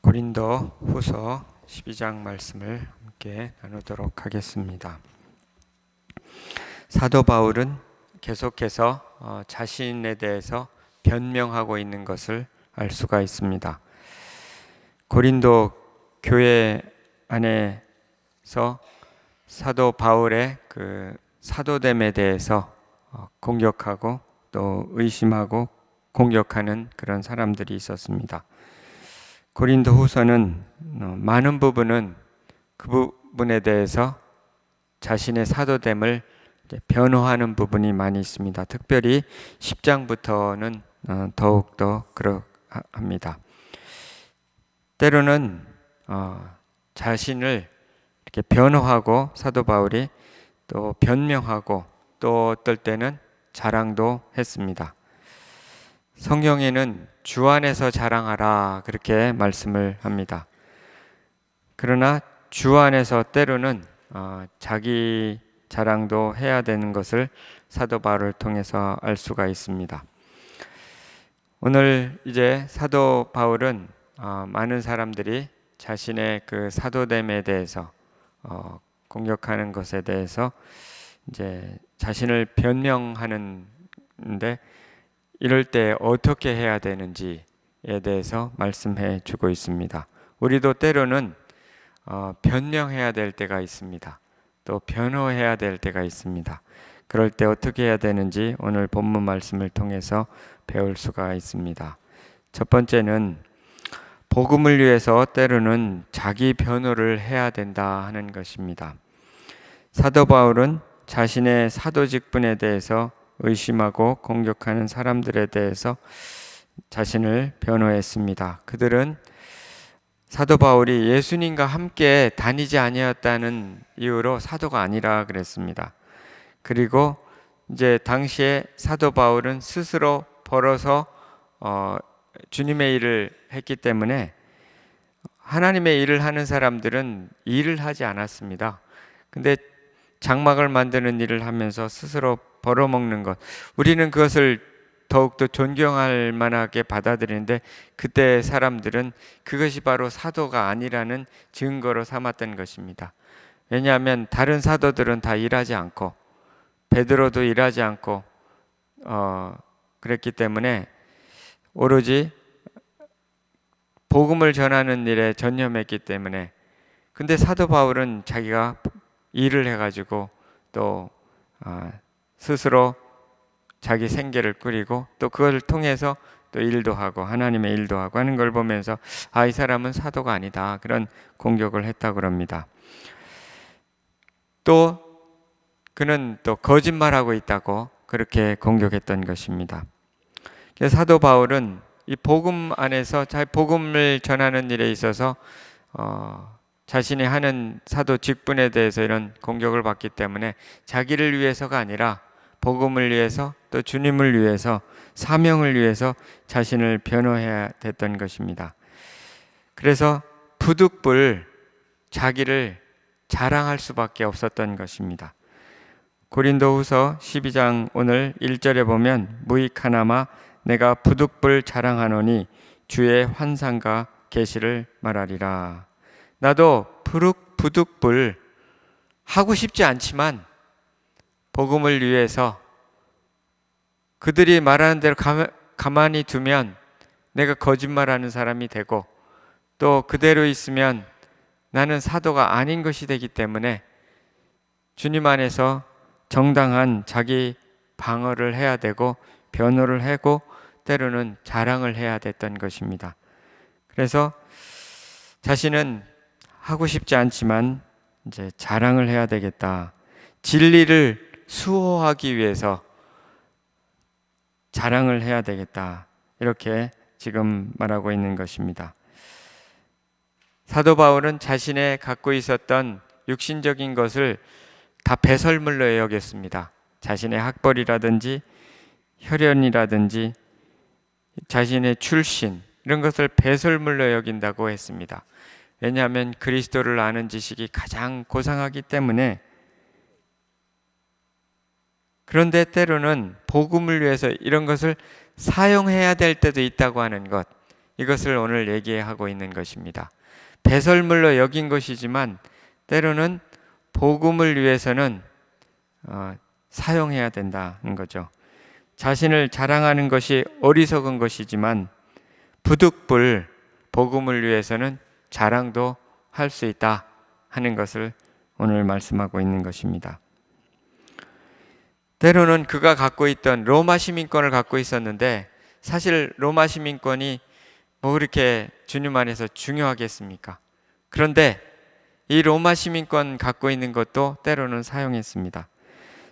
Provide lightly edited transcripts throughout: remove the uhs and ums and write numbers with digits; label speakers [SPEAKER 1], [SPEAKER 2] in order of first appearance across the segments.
[SPEAKER 1] 고린도 후서 12장 말씀을 함께 나누도록 하겠습니다. 사도 바울은 계속해서 자신에 대해서 변명하고 있는 것을 알 수가 있습니다. 고린도 교회 안에서 사도 바울의 그 사도됨에 대해서 공격하고 또 의심하고 공격하는 그런 사람들이 있었습니다. 고린도 후서는 많은 부분은 그 부분에 대해서 자신의 사도됨을 변호하는 부분이 많이 있습니다. 특별히 10장부터는 더욱더 그러합니다. 때로는 자신을 이렇게 변호하고 사도 바울이 또 변명하고 또 어떨 때는 자랑도 했습니다. 성경에는 주 안에서 자랑하라 그렇게 말씀을 합니다. 그러나 주 안에서 때로는 자기 자랑도 해야 되는 것을 사도 바울을 통해서 알 수가 있습니다. 오늘 이제 사도 바울은 많은 사람들이 자신의 그 사도됨에 대해서 공격하는 것에 대해서 이제 자신을 변명하는데 이럴 때 어떻게 해야 되는지에 대해서 말씀해 주고 있습니다. 우리도 때로는 변명해야 될 때가 있습니다. 또 변호해야 될 때가 있습니다. 그럴 때 어떻게 해야 되는지 오늘 본문 말씀을 통해서 배울 수가 있습니다. 첫 번째는 복음을 위해서 때로는 자기 변호를 해야 된다 하는 것입니다. 사도 바울은 자신의 사도 직분에 대해서 의심하고 공격하는 사람들에 대해서 자신을 변호했습니다. 그들은 사도 바울이 예수님과 함께 다니지 아니었다는 이유로 사도가 아니라 그랬습니다. 그리고 이제 당시에 사도 바울은 스스로 벌어서 주님의 일을 했기 때문에 하나님의 일을 하는 사람들은 일을 하지 않았습니다. 근데 장막을 만드는 일을 하면서 스스로 벌어먹는 것, 우리는 그것을 더욱더 존경할 만하게 받아들이는데 그때 사람들은 그것이 바로 사도가 아니라는 증거로 삼았던 것입니다. 왜냐하면 다른 사도들은 다 일하지 않고 베드로도 일하지 않고 그랬기 때문에 오로지 복음을 전하는 일에 전념했기 때문에, 근데 사도 바울은 자기가 일을 해가지고 또 스스로 자기 생계를 꾸리고 또 그걸 통해서 또 일도 하고 하나님의 일도 하고 하는 걸 보면서 이 사람은 사도가 아니다, 그런 공격을 했다고 합니다. 또 그는 또 거짓말하고 있다고 그렇게 공격했던 것입니다. 그래서 사도 바울은 이 복음 안에서 복음을 전하는 일에 있어서 자신이 하는 사도 직분에 대해서 이런 공격을 받기 때문에 자기를 위해서가 아니라 복음을 위해서 또 주님을 위해서 사명을 위해서 자신을 변호해야 됐던 것입니다. 그래서 부득불 자기를 자랑할 수밖에 없었던 것입니다. 고린도후서 12장 오늘 1절에 보면 무익하나마 내가 부득불 자랑하노니 주의 환상과 계시를 말하리라. 나도 부득불 하고 싶지 않지만 복음을 위해서 그들이 말하는 대로 가만히 두면 내가 거짓말하는 사람이 되고 또 그대로 있으면 나는 사도가 아닌 것이 되기 때문에 주님 안에서 정당한 자기 방어를 해야 되고 변호를 하고 때로는 자랑을 해야 됐던 것입니다. 그래서 자신은 하고 싶지 않지만 이제 자랑을 해야 되겠다. 진리를 수호하기 위해서 자랑을 해야 되겠다. 이렇게 지금 말하고 있는 것입니다. 사도 바울은 자신의 갖고 있었던 육신적인 것을 다 배설물로 여겼습니다. 자신의 학벌이라든지 혈연이라든지 자신의 출신 이런 것을 배설물로 여긴다고 했습니다. 왜냐하면 그리스도를 아는 지식이 가장 고상하기 때문에. 그런데 때로는 복음을 위해서 이런 것을 사용해야 될 때도 있다고 하는 것, 이것을 오늘 얘기하고 있는 것입니다. 배설물로 여긴 것이지만 때로는 복음을 위해서는 사용해야 된다는 거죠. 자신을 자랑하는 것이 어리석은 것이지만 부득불 복음을 위해서는 자랑도 할 수 있다 하는 것을 오늘 말씀하고 있는 것입니다. 때로는 그가 갖고 있던 로마 시민권을 갖고 있었는데 사실 로마 시민권이 뭐 그렇게 주님 안에서 중요하겠습니까? 그런데 이 로마 시민권 갖고 있는 것도 때로는 사용했습니다.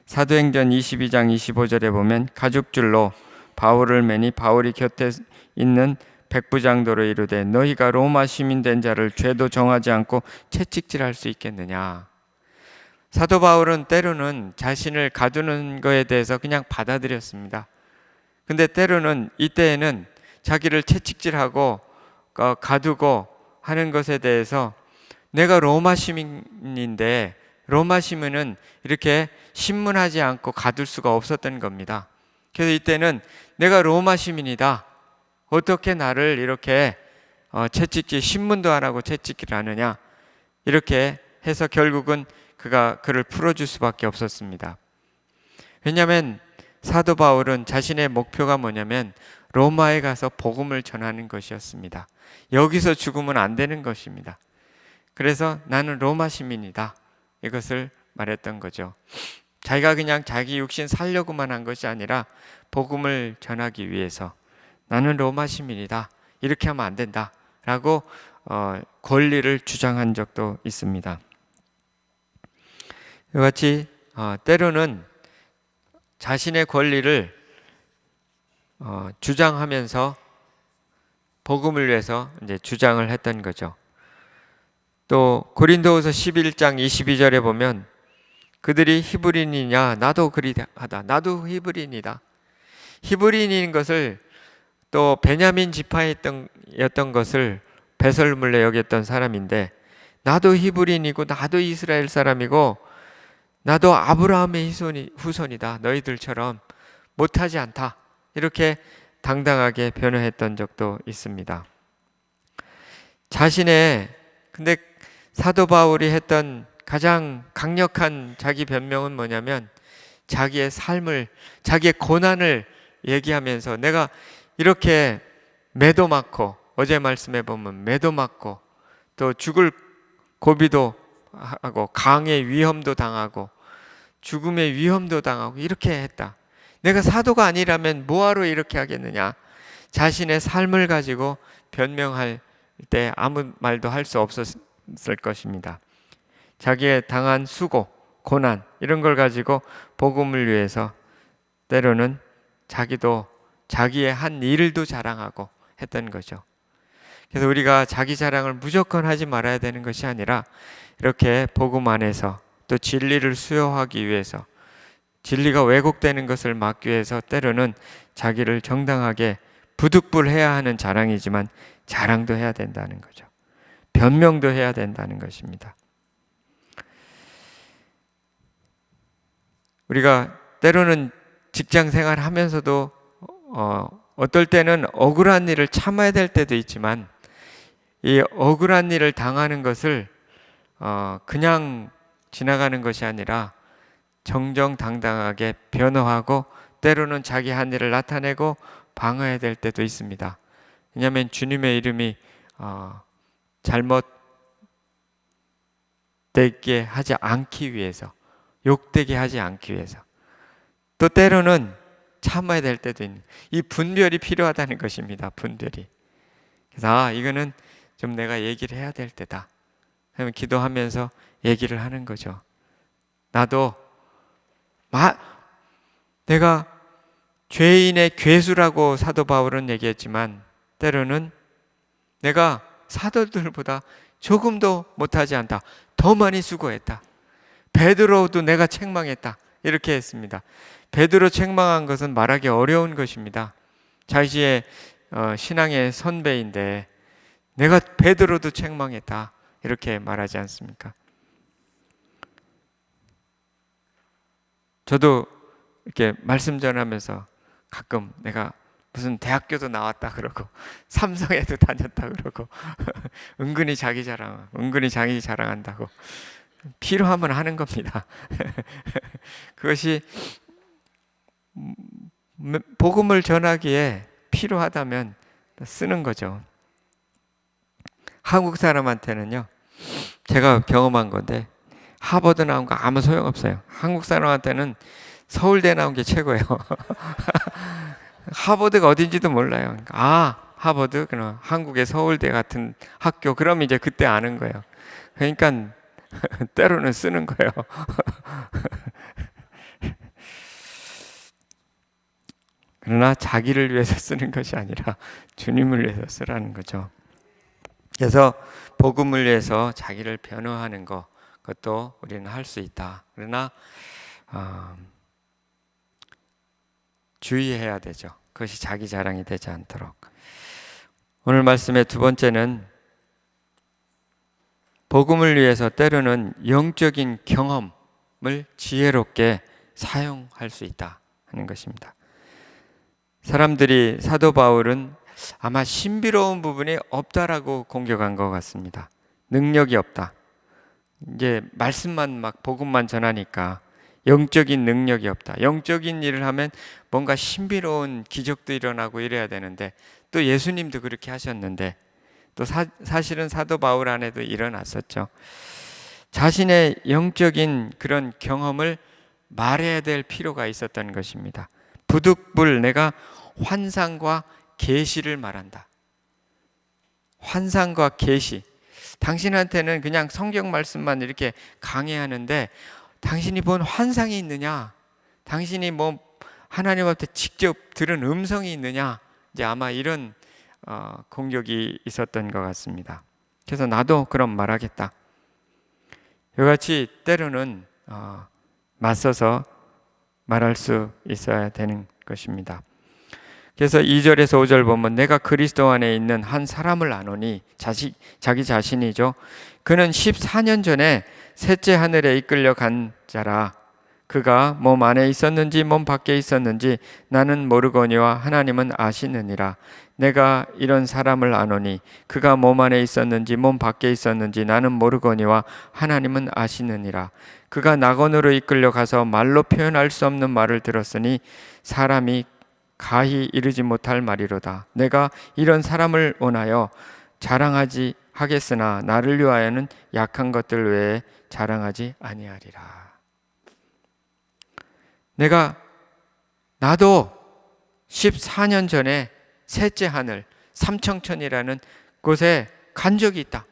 [SPEAKER 1] 사도행전 22장 25절에 보면 가죽줄로 바울을 매니 바울이 곁에 있는 백부장도로 이르되 너희가 로마 시민 된 자를 죄도 정하지 않고 채찍질할 수 있겠느냐. 사도 바울은 때로는 자신을 가두는 것에 대해서 그냥 받아들였습니다. 근데 때로는 이때에는 자기를 채찍질하고 가두고 하는 것에 대해서 내가 로마 시민인데 로마 시민은 이렇게 신문하지 않고 가둘 수가 없었던 겁니다. 그래서 이때는 내가 로마 시민이다. 어떻게 나를 이렇게 채찍질, 신문도 안 하고 채찍질을 하느냐. 이렇게 해서 결국은 그를 풀어줄 수밖에 없었습니다. 왜냐하면 사도 바울은 자신의 목표가 뭐냐면 로마에 가서 복음을 전하는 것이었습니다. 여기서 죽으면 안 되는 것입니다. 그래서 나는 로마 시민이다. 이것을 말했던 거죠. 자기가 그냥 자기 육신 살려고만 한 것이 아니라 복음을 전하기 위해서 나는 로마 시민이다. 이렇게 하면 안 된다. 라고 권리를 주장한 적도 있습니다. 이같이 때로는 자신의 권리를 주장하면서 복음을 위해서 이제 주장을 했던 거죠. 또 고린도후서 11장 22절에 보면 그들이 히브리인이냐 나도 그리하다. 나도 히브리인이다. 히브리인인 것을 또 베냐민 지파였던 것을 배설물로 여겼던 사람인데 나도 히브리인이고 나도 이스라엘 사람이고 나도 아브라함의 후손이다. 너희들처럼 못하지 않다. 이렇게 당당하게 변호했던 적도 있습니다. 근데 사도 바울이 했던 가장 강력한 자기 변명은 뭐냐면 자기의 삶을, 자기의 고난을 얘기하면서 내가 이렇게 매도 맞고 어제 말씀해 보면 매도 맞고 또 죽을 고비도 하고 강의 위험도 당하고 죽음의 위험도 당하고 이렇게 했다. 내가 사도가 아니라면 뭐하러 이렇게 하겠느냐. 자신의 삶을 가지고 변명할 때 아무 말도 할 수 없었을 것입니다. 자기의 당한 수고, 고난 이런 걸 가지고 복음을 위해서 때로는 자기도 자기의 한 일도 자랑하고 했던 거죠. 그래서 우리가 자기 자랑을 무조건 하지 말아야 되는 것이 아니라 이렇게 복음 안에서 또 진리를 수용하기 위해서 진리가 왜곡되는 것을 막기 위해서 때로는 자기를 정당하게 부득불해야 하는 자랑이지만 자랑도 해야 된다는 거죠. 변명도 해야 된다는 것입니다. 우리가 때로는 직장 생활 하면서도 어떨 때는 억울한 일을 참아야 될 때도 있지만 이 억울한 일을 당하는 것을 그냥 지나가는 것이 아니라 정정당당하게 변호하고 때로는 자기 한 일을 나타내고 방어해야 될 때도 있습니다. 왜냐하면 주님의 이름이 잘못되게 하지 않기 위해서, 욕되게 하지 않기 위해서, 또 때로는 참아야 될 때도 있는 이 분별이 필요하다는 것입니다. 분별이. 그래서 이거는 좀 내가 얘기를 해야 될 때다. 그러면 기도하면서 얘기를 하는 거죠. 나도 내가 죄인의 괴수라고 사도 바울은 얘기했지만 때로는 내가 사도들보다 조금도 못하지 않다. 더 많이 수고했다. 베드로도 내가 책망했다. 이렇게 했습니다. 베드로 책망한 것은 말하기 어려운 것입니다. 자신의 신앙의 선배인데 내가 베드로도 책망했다. 이렇게 말하지 않습니까? 저도 이렇게 말씀 전하면서 가끔 내가 무슨 대학교도 나왔다 그러고 삼성에도 다녔다 그러고 은근히 자기 자랑한다고. 필요하면 하는 겁니다. 그것이 복음을 전하기에 필요하다면 쓰는 거죠. 한국 사람한테는요, 제가 경험한 건데 하버드 나온 거 아무 소용없어요. 한국 사람한테는 서울대 나온 게 최고예요. 하버드가 어딘지도 몰라요. 하버드, 그럼 한국의 서울대 같은 학교, 그럼 이제 그때 아는 거예요. 그러니까 때로는 쓰는 거예요. 그러나 자기를 위해서 쓰는 것이 아니라 주님을 위해서 쓰라는 거죠. 그래서 복음을 위해서 자기를 변호하는 것, 그것도 우리는 할 수 있다. 그러나 주의해야 되죠. 그것이 자기 자랑이 되지 않도록. 오늘 말씀의 두 번째는 복음을 위해서 때로는 영적인 경험을 지혜롭게 사용할 수 있다 하는 것입니다. 사람들이 사도 바울은 아마 신비로운 부분이 없다라고 공격한 것 같습니다. 능력이 없다. 이제 말씀만 막 복음만 전하니까 영적인 능력이 없다. 영적인 일을 하면 뭔가 신비로운 기적도 일어나고 이래야 되는데, 또 예수님도 그렇게 하셨는데, 또 사실은 사도 바울 안에도 일어났었죠. 자신의 영적인 그런 경험을 말해야 될 필요가 있었던 것입니다. 부득불 내가 환상과 계시를 말한다. 환상과 계시. 당신한테는 그냥 성경 말씀만 이렇게 강해하는데 당신이 본 환상이 있느냐? 당신이 뭐 하나님한테 직접 들은 음성이 있느냐? 이제 아마 이런 공격이 있었던 것 같습니다. 그래서 나도 그럼 말하겠다. 이같이 때로는 맞서서 말할 수 있어야 되는 것입니다. 그래서 2절에서 5절 보면 내가 그리스도 안에 있는 한 사람을 아노니, 자기 자신이죠. 그는 14년 전에 셋째 하늘에 이끌려 간 자라. 그가 몸 안에 있었는지 몸 밖에 있었는지 나는 모르거니와 하나님은 아시느니라. 내가 이런 사람을 아노니 그가 몸 안에 있었는지 몸 밖에 있었는지 나는 모르거니와 하나님은 아시느니라. 그가 낙원으로 이끌려 가서 말로 표현할 수 없는 말을 들었으니 사람이 가히 이르지 못할 말이로다. 내가 이런 사람을 원하여 자랑하지 하겠으나 나를 위하여는 약한 것들 외에 자랑하지 아니하리라. 나도 14년 전에 셋째 하늘 삼청천이라는 곳에 간 적이 있다.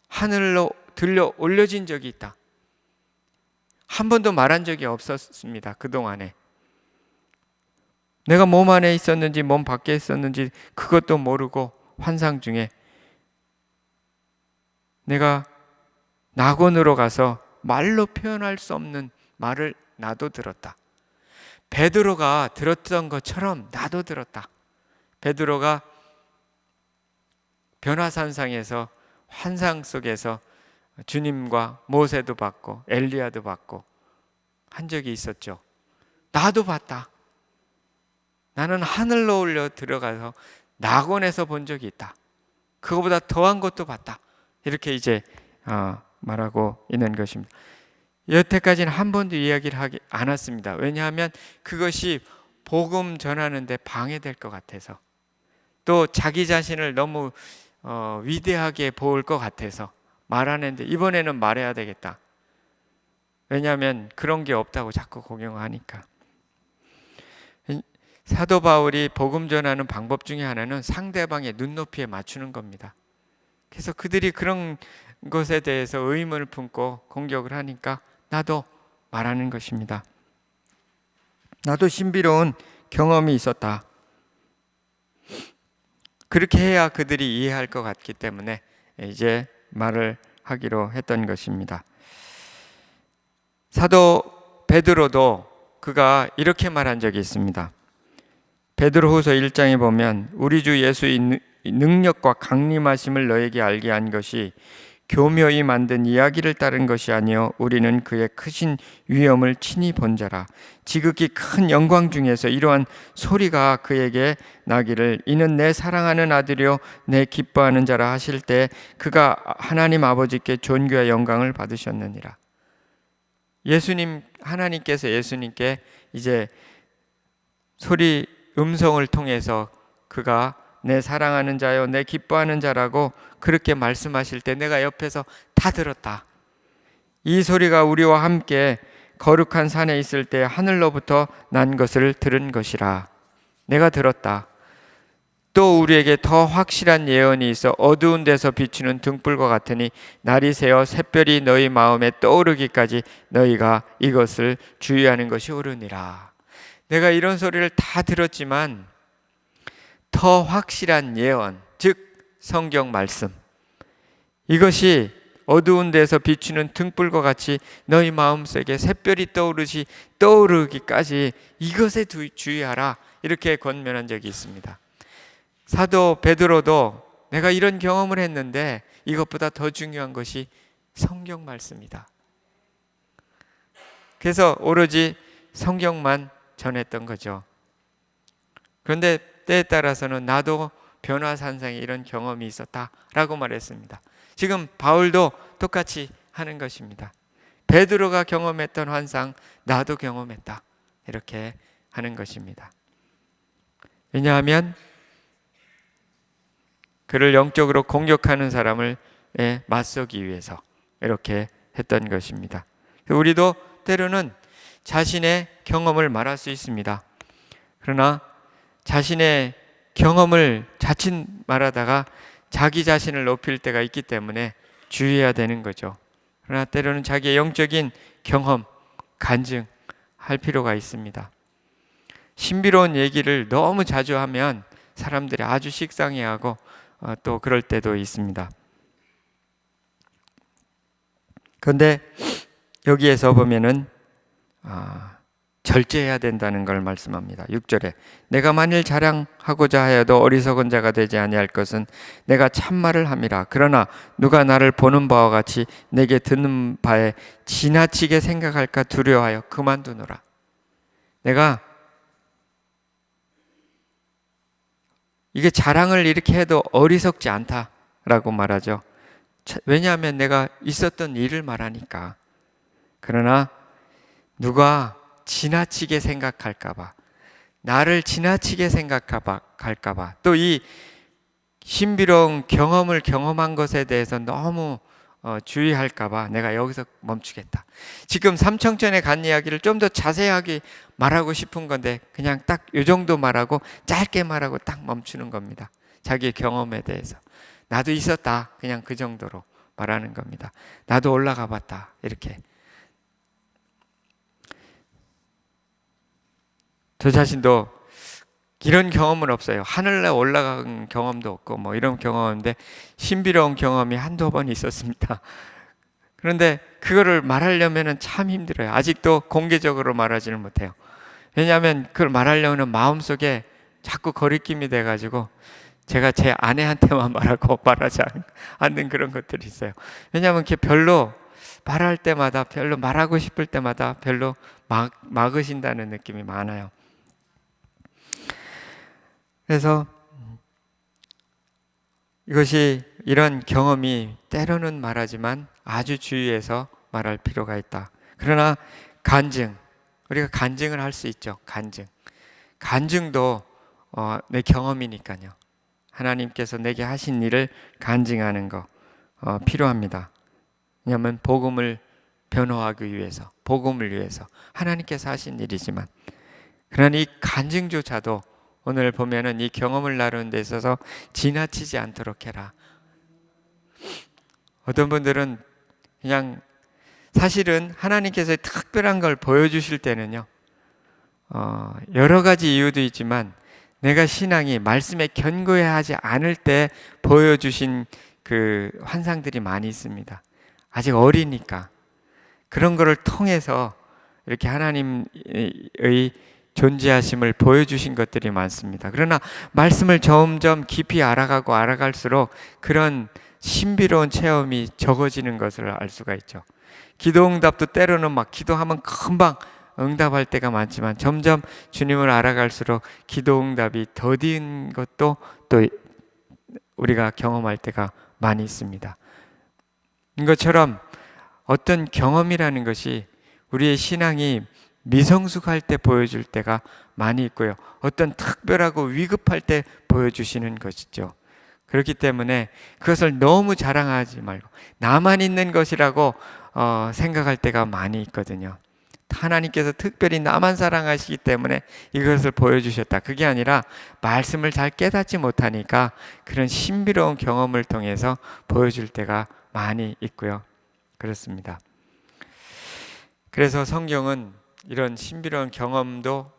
[SPEAKER 1] 하늘로 들려 올려진 적이 있다. 한 번도 말한 적이 없었습니다. 그동안에. 내가 몸 안에 있었는지 몸 밖에 있었는지 그것도 모르고 환상 중에 내가 낙원으로 가서 말로 표현할 수 없는 말을 나도 들었다. 베드로가 들었던 것처럼 나도 들었다. 베드로가 변화산상에서 환상 속에서 주님과 모세도 봤고 엘리야도 봤고 한 적이 있었죠. 나도 봤다. 나는 하늘로 올려 들어가서 낙원에서 본 적이 있다. 그거보다 더한 것도 봤다. 이렇게 이제 말하고 있는 것입니다. 여태까지는 한 번도 이야기를 하지 않았습니다. 왜냐하면 그것이 복음 전하는데 방해될 것 같아서, 또 자기 자신을 너무 위대하게 보일 것 같아서 말 안 했는데 이번에는 말해야 되겠다. 왜냐하면 그런 게 없다고 자꾸 공용하니까. 사도 바울이 복음 전하는 방법 중에 하나는 상대방의 눈높이에 맞추는 겁니다. 그래서 그들이 그런 것에 대해서 의문을 품고 공격을 하니까 나도 말하는 것입니다. 나도 신비로운 경험이 있었다. 그렇게 해야 그들이 이해할 것 같기 때문에 이제 말을 하기로 했던 것입니다. 사도 베드로도 그가 이렇게 말한 적이 있습니다. 베드로후서 1장에 보면 우리 주 예수의 능력과 강림하심을 너에게 알게 한 것이 교묘히 만든 이야기를 따른 것이 아니요 우리는 그의 크신 위엄을 친히 본 자라. 지극히 큰 영광 중에서 이러한 소리가 그에게 나기를 이는 내 사랑하는 아들이요 내 기뻐하는 자라 하실 때 그가 하나님 아버지께 존귀와 영광을 받으셨느니라. 하나님께서 예수님께 이제 소리 음성을 통해서 그가 내 사랑하는 자요 내 기뻐하는 자라고 그렇게 말씀하실 때 내가 옆에서 다 들었다. 이 소리가 우리와 함께 거룩한 산에 있을 때 하늘로부터 난 것을 들은 것이라. 내가 들었다. 또 우리에게 더 확실한 예언이 있어 어두운 데서 비추는 등불과 같으니 날이 새어 샛별이 너희 마음에 떠오르기까지 너희가 이것을 주의하는 것이 옳으니라. 내가 이런 소리를 다 들었지만 더 확실한 예언, 즉 성경 말씀, 이것이 어두운 데서 비추는 등불과 같이 너희 마음속에 샛별이 떠오르기까지 이것에 주의하라, 이렇게 권면한 적이 있습니다. 사도 베드로도 내가 이런 경험을 했는데 이것보다 더 중요한 것이 성경 말씀이다. 그래서 오로지 성경만 전했던 거죠. 그런데 때에 따라서는 나도 변화산상에 이런 경험이 있었다라고 말했습니다. 지금 바울도 똑같이 하는 것입니다. 베드로가 경험했던 환상 나도 경험했다, 이렇게 하는 것입니다. 왜냐하면 그를 영적으로 공격하는 사람을 맞서기 위해서 이렇게 했던 것입니다. 우리도 때로는 자신의 경험을 말할 수 있습니다. 그러나 자신의 경험을 자칫 말하다가 자기 자신을 높일 때가 있기 때문에 주의해야 되는 거죠. 그러나 때로는 자기의 영적인 경험, 간증할 필요가 있습니다. 신비로운 얘기를 너무 자주 하면 사람들이 아주 식상해하고 또 그럴 때도 있습니다. 그런데 여기에서 보면은 절제해야 된다는 걸 말씀합니다. 6절에 내가 만일 자랑하고자 하여도 어리석은 자가 되지 아니할 것은 내가 참말을 함이라. 그러나 누가 나를 보는 바와 같이 내게 듣는 바에 지나치게 생각할까 두려워하여 그만두노라. 내가 이게 자랑을 이렇게 해도 어리석지 않다라고 말하죠. 왜냐하면 내가 있었던 일을 말하니까. 그러나 누가 지나치게 생각할까봐, 나를 지나치게 생각할까봐, 또 이 신비로운 경험을 경험한 것에 대해서 너무 주의할까봐 내가 여기서 멈추겠다. 지금 삼청천에 간 이야기를 좀 더 자세하게 말하고 싶은 건데 그냥 딱 이 정도 말하고 짧게 말하고 딱 멈추는 겁니다. 자기의 경험에 대해서 나도 있었다, 그냥 그 정도로 말하는 겁니다. 나도 올라가 봤다, 이렇게. 저 자신도 이런 경험은 없어요. 하늘에 올라간 경험도 없고 뭐 이런 경험인데 신비로운 경험이 한두 번 있었습니다. 그런데 그거를 말하려면 참 힘들어요. 아직도 공개적으로 말하지는 못해요. 왜냐하면 그걸 말하려면 마음속에 자꾸 거리낌이 돼가지고 제가 제 아내한테만 말하지 않는 그런 것들이 있어요. 왜냐하면 별로 말할 때마다, 별로 말하고 싶을 때마다 별로 막으신다는 느낌이 많아요. 그래서 이런 경험이 때로는 말하지만 아주 주의해서 말할 필요가 있다. 그러나 우리가 간증을 할 수 있죠. 간증도 내 경험이니까요. 하나님께서 내게 하신 일을 간증하는 거 필요합니다. 왜냐하면 복음을 변호하기 위해서, 복음을 위해서 하나님께서 하신 일이지만, 그러나 이 간증조차도 오늘 보면은 이 경험을 나누는 데 있어서 지나치지 않도록 해라. 어떤 분들은 그냥 사실은 하나님께서 특별한 걸 보여주실 때는요, 여러 가지 이유도 있지만 내가 신앙이 말씀에 견고하지 않을 때 보여주신 그 환상들이 많이 있습니다. 아직 어리니까 그런 거를 통해서 이렇게 하나님의 존재하심을 보여주신 것들이 많습니다. 그러나 말씀을 점점 깊이 알아갈수록 그런 신비로운 체험이 적어지는 것을 알 수가 있죠. 기도응답도 때로는 막 기도하면 금방 응답할 때가 많지만 점점 주님을 알아갈수록 기도응답이 더딘 것도 또 우리가 경험할 때가 많이 있습니다. 이것처럼 어떤 경험이라는 것이 우리의 신앙이 미성숙할 때 보여줄 때가 많이 있고요. 어떤 특별하고 위급할 때 보여주시는 것이죠. 그렇기 때문에 그것을 너무 자랑하지 말고 나만 있는 것이라고 생각할 때가 많이 있거든요. 하나님께서 특별히 나만 사랑하시기 때문에 이것을 보여주셨다. 그게 아니라 말씀을 잘 깨닫지 못하니까 그런 신비로운 경험을 통해서 보여줄 때가 많이 있고요. 그렇습니다. 그래서 성경은 이런 신비로운 경험도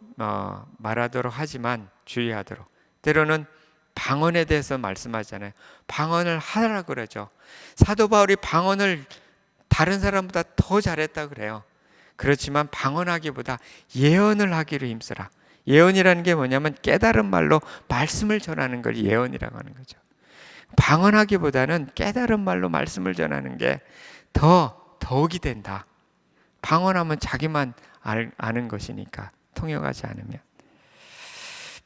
[SPEAKER 1] 말하도록 하지만 주의하도록, 때로는 방언에 대해서 말씀하잖아요. 방언을 하라고 그러죠. 사도 바울이 방언을 다른 사람보다 더 잘했다고 그래요. 그렇지만 방언하기보다 예언을 하기로 힘쓰라. 예언이라는 게 뭐냐면 깨달은 말로 말씀을 전하는 걸 예언이라고 하는 거죠. 방언하기보다는 깨달은 말로 말씀을 전하는 게 더 덕이 된다. 방언하면 자기만 아는 것이니까, 통역하지 않으면.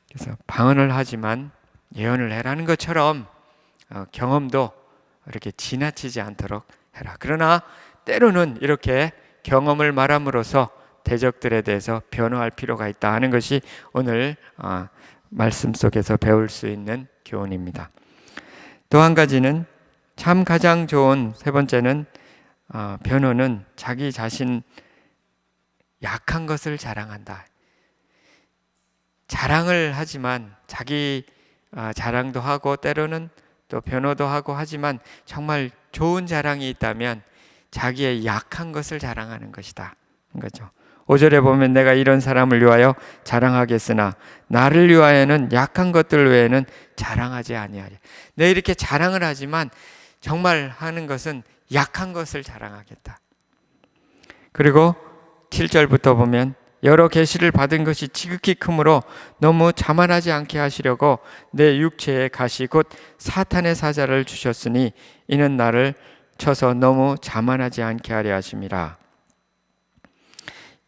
[SPEAKER 1] 그래서 방언을 하지만 예언을 해라는 것처럼 경험도 이렇게 지나치지 않도록 해라. 그러나 때로는 이렇게 경험을 말함으로써 대적들에 대해서 변호할 필요가 있다 하는 것이 오늘 말씀 속에서 배울 수 있는 교훈입니다. 또 한 가지는 참 가장 좋은 세 번째는 변호는 자기 자신 약한 것을 자랑한다. 자랑을 하지만 자기 자랑도 하고 때로는 또 변호도 하고 하지만 정말 좋은 자랑이 있다면 자기의 약한 것을 자랑하는 것이다. 거죠. 5절에 보면 내가 이런 사람을 위하여 자랑하겠으나 나를 위하여는 약한 것들 외에는 자랑하지 아니하리. 내 이렇게 자랑을 하지만 정말 하는 것은 약한 것을 자랑하겠다. 그리고 7절부터 보면 여러 계시를 받은 것이 지극히 크므로 너무 자만하지 않게 하시려고 내 육체에 가시 곧 사탄의 사자를 주셨으니 이는 나를 쳐서 너무 자만하지 않게 하려 하심이라.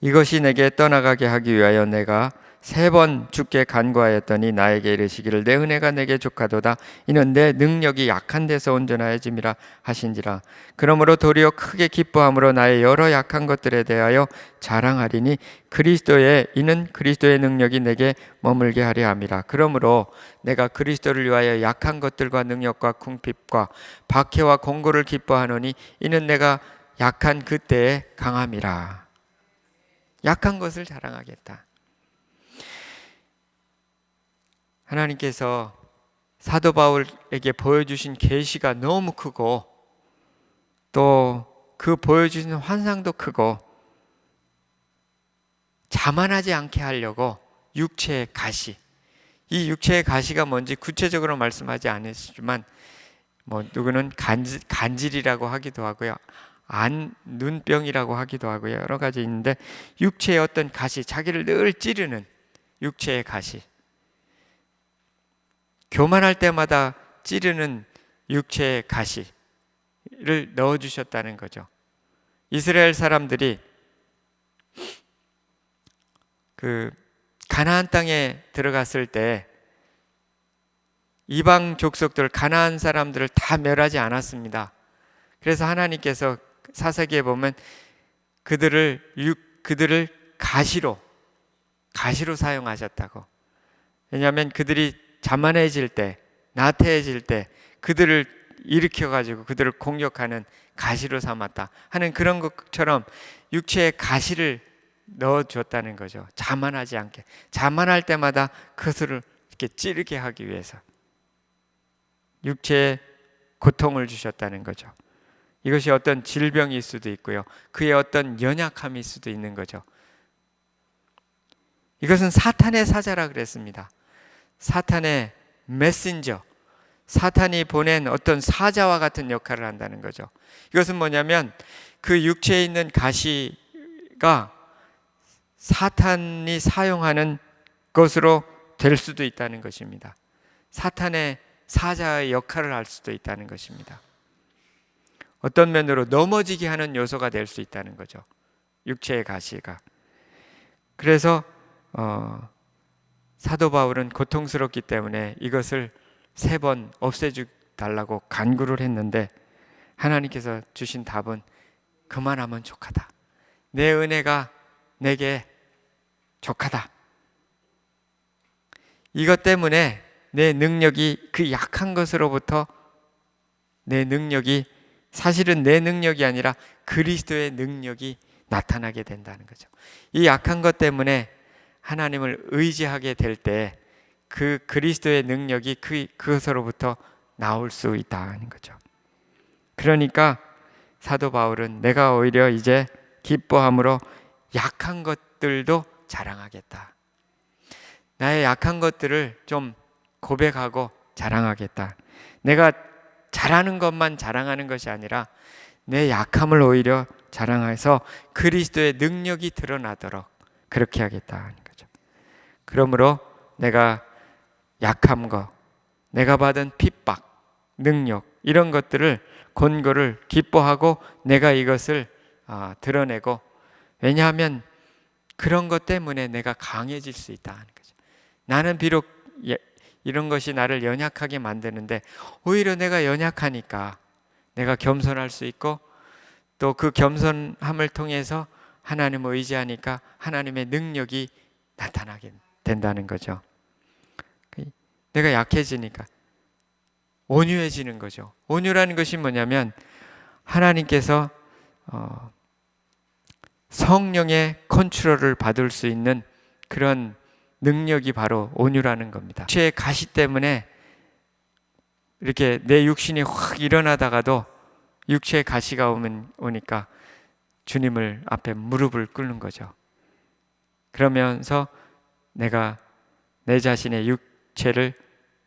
[SPEAKER 1] 이것이 내게 떠나가게 하기 위하여 내가 3번 주께 간구하였더니 나에게 이르시기를 내 은혜가 내게 족하도다. 이는 내 능력이 약한 데서 온전하여짐이라 하신지라. 그러므로 도리어 크게 기뻐함으로 나의 여러 약한 것들에 대하여 자랑하리니 이는 그리스도의 능력이 내게 머물게 하려 함이라. 그러므로 내가 그리스도를 위하여 약한 것들과 능력과 궁핍과 박해와 공고를 기뻐하노니 이는 내가 약한 그때에 강함이라. 약한 것을 자랑하겠다. 하나님께서 사도 바울에게 보여주신 계시가 너무 크고 또 그 보여주신 환상도 크고 자만하지 않게 하려고 육체의 가시, 이 육체의 가시가 뭔지 구체적으로 말씀하지 않으시지만 누구는 간질이라고 하기도 하고요, 눈병이라고 하기도 하고요, 여러 가지 있는데 육체의 어떤 가시, 자기를 늘 찌르는 육체의 가시, 교만할 때마다 찌르는 육체의 가시를 넣어주셨다는 거죠. 이스라엘 사람들이 그 가나안 땅에 들어갔을 때 이방 족속들, 가나안 사람들을 다 멸하지 않았습니다. 그래서 하나님께서 사사기에 보면 그들을 가시로 사용하셨다고. 왜냐하면 그들이 자만해질 때, 나태해질 때 그들을 일으켜가지고 그들을 공격하는 가시로 삼았다 하는 그런 것처럼 육체의 가시를 넣어줬다는 거죠. 자만하지 않게, 자만할 때마다 그것을 이렇게 찌르게 하기 위해서 육체의 고통을 주셨다는 거죠. 이것이 어떤 질병일 수도 있고요, 그의 어떤 연약함일 수도 있는 거죠. 이것은 사탄의 사자라 그랬습니다. 사탄의 메신저, 사탄이 보낸 어떤 사자와 같은 역할을 한다는 거죠. 이것은 뭐냐면 그 육체에 있는 가시가 사탄이 사용하는 것으로 될 수도 있다는 것입니다. 사탄의 사자의 역할을 할 수도 있다는 것입니다. 어떤 면으로 넘어지게 하는 요소가 될 수 있다는 거죠. 육체의 가시가. 그래서 사도 바울은 고통스럽기 때문에 이것을 3번 없애달라고 간구를 했는데 하나님께서 주신 답은 그만하면 족하다. 내 은혜가 내게 족하다. 이것 때문에 내 능력이 그 약한 것으로부터 내 능력이 사실은 내 능력이 아니라 그리스도의 능력이 나타나게 된다는 거죠. 이 약한 것 때문에 하나님을 의지하게 될 때 그 그리스도의 능력이 그것으로부터 나올 수 있다는 거죠. 그러니까 사도 바울은 내가 오히려 이제 기뻐함으로 약한 것들도 자랑하겠다. 나의 약한 것들을 좀 고백하고 자랑하겠다. 내가 잘하는 것만 자랑하는 것이 아니라 내 약함을 오히려 자랑해서 그리스도의 능력이 드러나도록 그렇게 하겠다는 거죠. 그러므로 내가 약함과 내가 받은 핍박, 능력 이런 것들을 권고를 기뻐하고 내가 이것을 드러내고, 왜냐하면 그런 것 때문에 내가 강해질 수 있다는 거죠. 나는 비록 이런 것이 나를 연약하게 만드는데 오히려 내가 연약하니까 내가 겸손할 수 있고 또 그 겸손함을 통해서 하나님을 의지하니까 하나님의 능력이 나타나게 된다는 거죠. 내가 약해지니까 온유해지는 거죠. 온유라는 것이 뭐냐면 하나님께서 성령의 컨트롤을 받을 수 있는 그런 능력이 바로 온유라는 겁니다. 육체의 가시 때문에 이렇게 내 육신이 확 일어나다가도 육체의 가시가 오니까 주님을 앞에 무릎을 꿇는 거죠. 그러면서 내가 내 자신의 육체를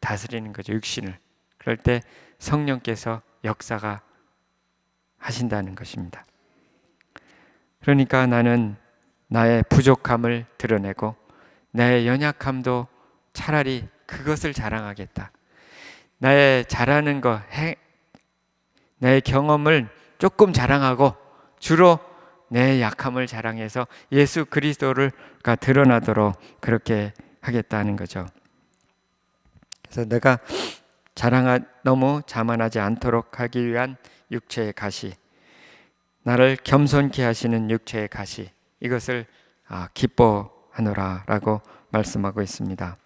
[SPEAKER 1] 다스리는 거죠. 육신을. 그럴 때 성령께서 역사가 하신다는 것입니다. 그러니까 나는 나의 부족함을 드러내고 나의 연약함도 차라리 그것을 자랑하겠다. 나의 잘하는 것, 나의 경험을 조금 자랑하고 주로 내 약함을 자랑해서 예수 그리스도가 드러나도록 그렇게 하겠다는 거죠. 그래서 내가 너무 자만하지 않도록 하기 위한 육체의 가시, 나를 겸손케 하시는 육체의 가시, 이것을 기뻐하노라라고 말씀하고 있습니다.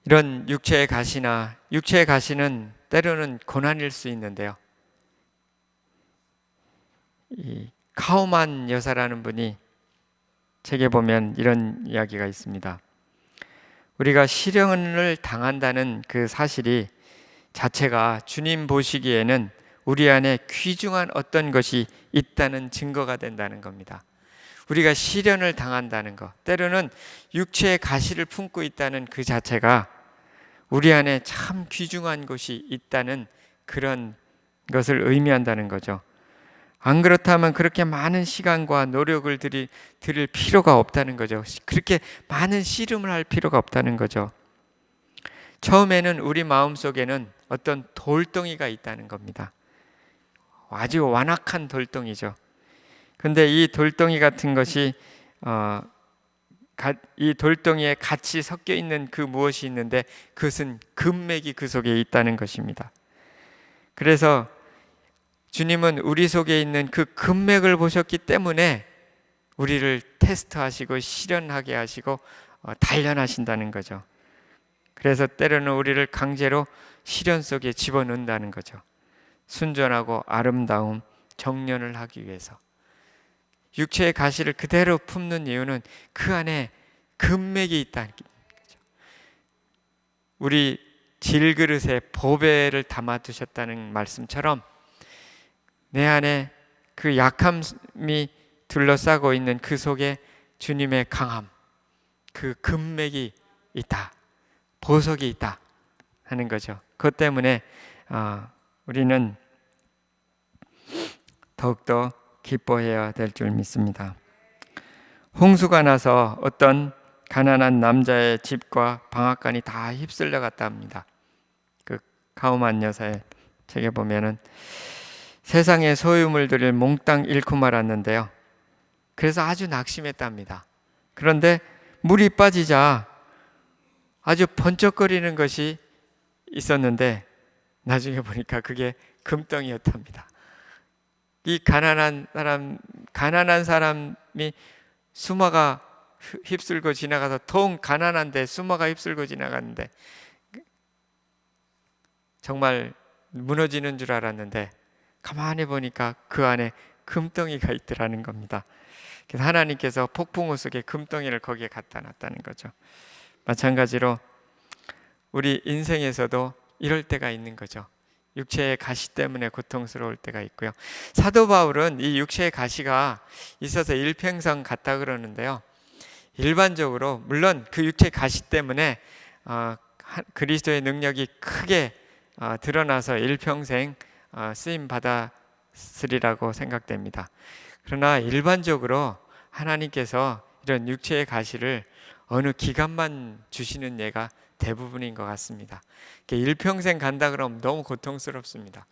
[SPEAKER 1] 이런 육체의 가시는 때로는 고난일 수 있는데요. 이 카우만 여사라는 분이 책에 보면 이런 이야기가 있습니다. 우리가 시련을 당한다는 그 사실이 자체가 주님 보시기에는 우리 안에 귀중한 어떤 것이 있다는 증거가 된다는 겁니다. 우리가 시련을 당한다는 것, 때로는 육체의 가시를 품고 있다는 그 자체가 우리 안에 참 귀중한 것이 있다는 그런 것을 의미한다는 거죠. 안 그렇다면 그렇게 많은 시간과 노력을 들일 필요가 없다는 거죠. 그렇게 많은 씨름을 할 필요가 없다는 거죠. 처음에는 우리 마음속에는 어떤 돌덩이가 있다는 겁니다. 아주 완악한 돌덩이죠. 근데 이 돌덩이 같은 것이 이 돌덩이에 같이 섞여 있는 그 무엇이 있는데 그것은 금맥이 그 속에 있다는 것입니다. 그래서 주님은 우리 속에 있는 그 금맥을 보셨기 때문에 우리를 테스트하시고 시련하게 하시고 단련하신다는 거죠. 그래서 때로는 우리를 강제로 시련 속에 집어넣는다는 거죠. 순전하고 아름다움, 정련을 하기 위해서. 육체의 가시를 그대로 품는 이유는 그 안에 금맥이 있다는 거죠. 우리 질그릇에 보배를 담아두셨다는 말씀처럼 내 안에 그 약함이 둘러싸고 있는 그 속에 주님의 강함, 그 금맥이 있다, 보석이 있다 하는 거죠. 그것 때문에 우리는 더욱더 기뻐해야 될 줄 믿습니다. 홍수가 나서 어떤 가난한 남자의 집과 방앗간이 다 휩쓸려 갔다 합니다. 그 카우만 여사의 책에 보면은 세상의 소유물들을 몽땅 잃고 말았는데요. 그래서 아주 낙심했답니다. 그런데 물이 빠지자 아주 번쩍거리는 것이 있었는데 나중에 보니까 그게 금덩이였답니다. 이 가난한 사람이 수마가 휩쓸고 지나가서 통 가난한데 수마가 휩쓸고 지나갔는데 정말 무너지는 줄 알았는데 가만히 보니까 그 안에 금덩이가 있더라는 겁니다. 그래서 하나님께서 폭풍우 속에 금덩이를 거기에 갖다 놨다는 거죠. 마찬가지로 우리 인생에서도 이럴 때가 있는 거죠. 육체의 가시 때문에 고통스러울 때가 있고요. 사도 바울은 이 육체의 가시가 있어서 일평생 갔다 그러는데요. 일반적으로 물론 그 육체의 가시 때문에 그리스도의 능력이 크게 드러나서 일평생 쓰임 받았으리라고 생각됩니다. 그러나 일반적으로 하나님께서 이런 육체의 가시를 어느 기간만 주시는 예가 대부분인 것 같습니다. 일평생 간다 그러면 너무 고통스럽습니다.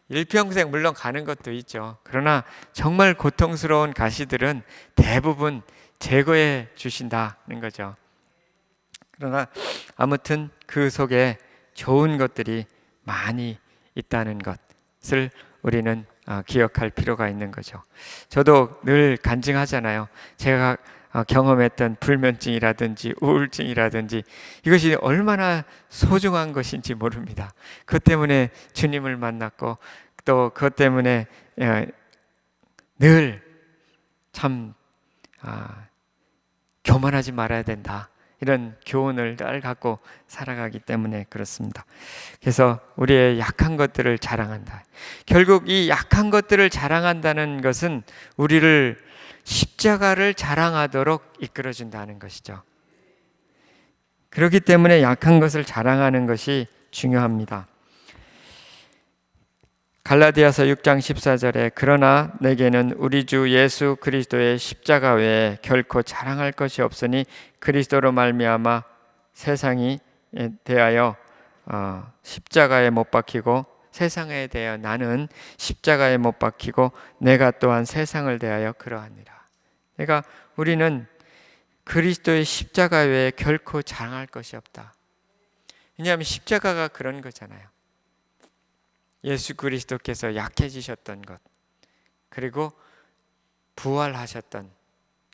[SPEAKER 1] 일평생 물론 가는 것도 있죠. 그러나 정말 고통스러운 가시들은 대부분 제거해 주신다는 거죠. 그러나 아무튼 그 속에 좋은 것들이 많이 있다는 것을 우리는 기억할 필요가 있는 거죠. 저도 늘 간증하잖아요. 제가 경험했던 불면증이라든지 우울증이라든지 이것이 얼마나 소중한 것인지 모릅니다. 그것 때문에 주님을 만났고 또 그것 때문에 늘 참 교만하지 말아야 된다. 이런 교훈을 늘 갖고 살아가기 때문에 그렇습니다. 그래서 우리의 약한 것들을 자랑한다. 결국 이 약한 것들을 자랑한다는 것은 우리를 십자가를 자랑하도록 이끌어준다는 것이죠. 그렇기 때문에 약한 것을 자랑하는 것이 중요합니다. 갈라디아서 6장 14절에 그러나 내게는 우리 주 예수 그리스도의 십자가 외에 결코 자랑할 것이 없으니 그리스도로 말미암아 세상이 대하여 십자가에 못 박히고 세상에 대하여 나는 십자가에 못 박히고 내가 또한 세상을 대하여 그러하니라. 그러니까 우리는 그리스도의 십자가 외에 결코 자랑할 것이 없다. 왜냐하면 십자가가 그런 거잖아요. 예수 그리스도께서 약해지셨던 것, 그리고 부활하셨던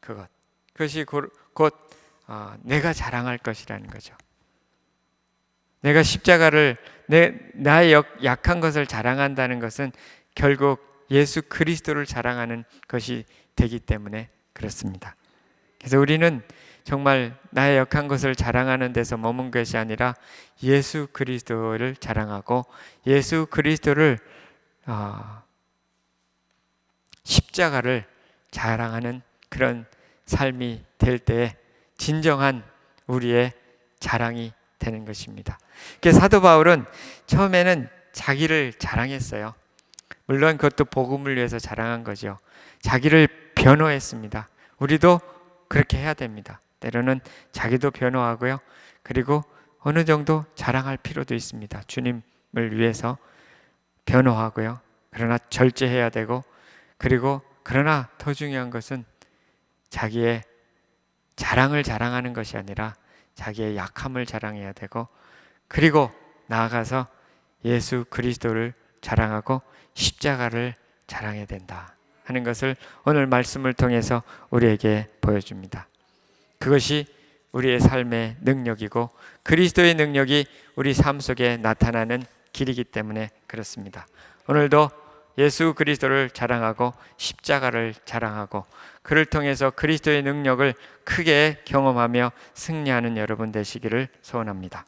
[SPEAKER 1] 그것, 그것이 곧 내가 자랑할 것이라는 거죠. 내가 십자가를 나의 약한 것을 자랑한다는 것은 결국 예수 그리스도를 자랑하는 것이 되기 때문에 그렇습니다. 그래서 우리는 정말 나의 약한 것을 자랑하는 데서 머문 것이 아니라 예수 그리스도를 자랑하고 예수 그리스도를 십자가를 자랑하는 그런 삶이 될 때에 진정한 우리의 자랑이 되는 것입니다. 그래서 사도 바울은 처음에는 자기를 자랑했어요. 물론 그것도 복음을 위해서 자랑한 거죠. 자기를 변호했습니다. 우리도 그렇게 해야 됩니다. 때로는 자기도 변호하고요. 그리고 어느 정도 자랑할 필요도 있습니다. 주님을 위해서 변호하고요. 그러나 절제해야 되고, 그리고 그러나 더 중요한 것은 자기의 자랑을 자랑하는 것이 아니라 자기의 약함을 자랑해야 되고, 그리고 나아가서 예수 그리스도를 자랑하고 십자가를 자랑해야 된다 하는 것을 오늘 말씀을 통해서 우리에게 보여줍니다. 그것이 우리의 삶의 능력이고 그리스도의 능력이 우리 삶 속에 나타나는 길이기 때문에 그렇습니다. 오늘도 예수 그리스도를 자랑하고 십자가를 자랑하고 그를 통해서 그리스도의 능력을 크게 경험하며 승리하는 여러분 되시기를 소원합니다.